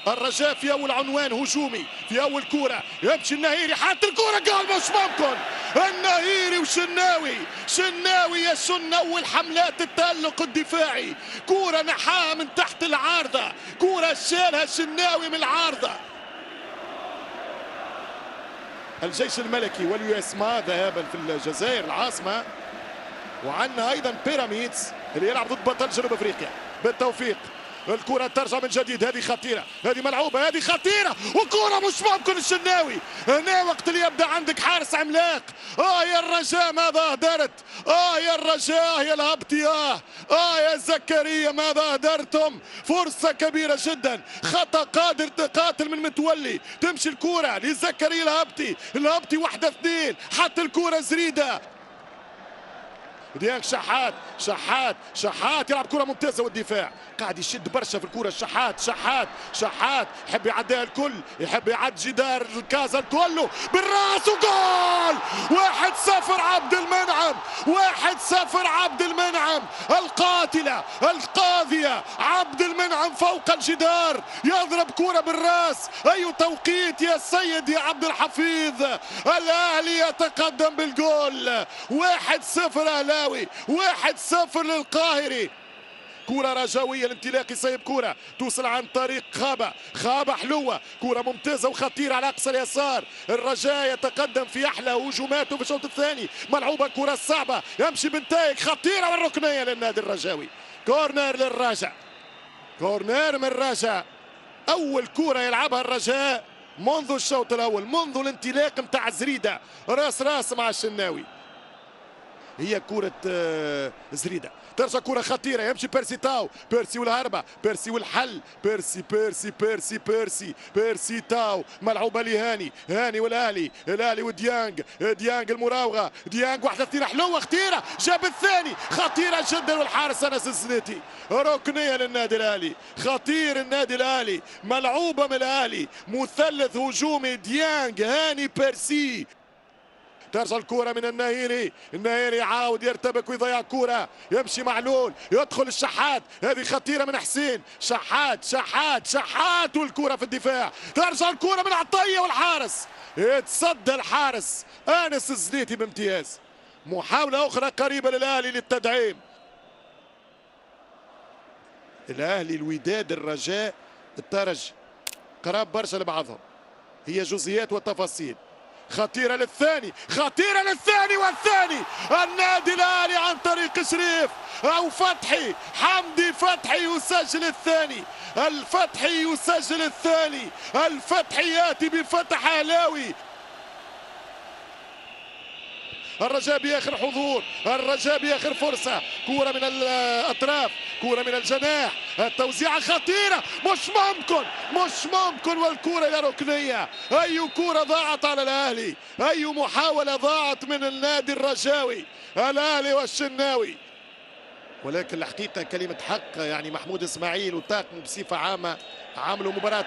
الرجاء في اول عنوان هجومي في اول كوره يمشي النهيري حط الكوره جول مش ممكن. النهيري وشناوي، شناوي يشن اول حملات التألق الدفاعي، كوره نحاها من تحت العارضه، كوره شالها شناوي من العارضه. الجيش الملكي واليو اس ما ذهابا في الجزائر العاصمه، وعندنا ايضا بيراميدز اللي يلعب ضد بطل جنوب افريقيا. بالتوفيق الكرة ترجع من جديد، هذه خطيرة، هذه ملعوبة، هذه خطيرة، وكرة مش ممكن الشناوي. هنا وقت اللي يبدأ عندك حارس عملاق. يا الرجاء ماذا أهدرت، يا الرجاء يا الهبطي، يا زكريا ماذا أهدرتم. فرصة كبيرة جدا، خطأ قاتل من متولي، تمشي الكرة لزكريا الهبطي، الهبطي 1-2 حط الكرة زريدة. ديانج شحات يلعب كرة ممتازة، والدفاع قاعد يشد برشا في الكرة. شحات يحب يعديها الكل، يحب يعدي جدار الكازا كله بالراس وجول. 1-0 عبد المنعم، 1-0 عبد المنعم. القاتلة القاضية عبد المنعم فوق الجدار، يضرب كرة بالراس. أي توقيت يا سيد يا عبد الحفيظ. الأهلي يتقدم بالجول. 1-0 أهلاوي، 1-0 للقاهري. كرة رجاوية، الانطلاق يصيب كرة توصل عن طريق خابة حلوة، كرة ممتازة وخطيرة على أقصى اليسار. الرجاء يتقدم في أحلى هجوماته في الشوط الثاني، ملعوبة كرة صعبة، يمشي بنتايج خطيرة والركنية للنادي الرجاوي. كورنر للرجاء، كورنر من الرجاء. أول كرة يلعبها الرجاء منذ الشوط الأول، منذ الانطلاق متاع زريدة راس مع الشناوي. هي كرة زريدة، ترجع كرة خطيرة، يمشي بيرسي تاو، بيرسي والهربة، بيرسي والحل، بيرسي تاو، ملعوبة لهاني، هاني والأهلي، الأهلي وديانج، ديانج المراوغة، ديانج 1-2 حلوة خطيرة، جاب الثاني خطيرة جدا، والحارس أنس الزنيتي. ركنية للنادي الأهلي، خطير النادي الأهلي، ملعوبة من الأهلي، مثلث هجومي ديانج هاني بيرسي. ترجع الكرة من النهيري، النهيري يعاود يرتبك ويضيع كرة، يمشي معلول، يدخل الشحات، هذه خطيرة من حسين، شحات والكرة في الدفاع. ترجع الكرة من عطية والحارس يتصدى الحارس أنس الزنيتي بامتياز. محاولة أخرى قريبة للأهلي للتدعيم. الأهلي، الوداد، الرجاء، الترجي قراب برشا لبعضهم، هي جزئيات وتفاصيل. خطيرة للثاني والثاني. النادي الأهلي عن طريق شريف أو فتحي، حمدي فتحي يسجل الثاني، الفتحي يسجل الثاني، الفتحي يأتي بفتح أهلاوي. الرجاء بآخر حضور، الرجاء بآخر فرصة، كرة من الأطراف، كرة من الجناح، التوزيعة خطيرة، مش ممكن والكرة إلى ركنية. أي كرة ضاعت على الأهلي، أي محاولة ضاعت من النادي الرجاوي، الأهلي والشناوي. ولكن الحقيقة كلمة حق، يعني محمود إسماعيل والطاقم بصفة عامة عملوا مباراة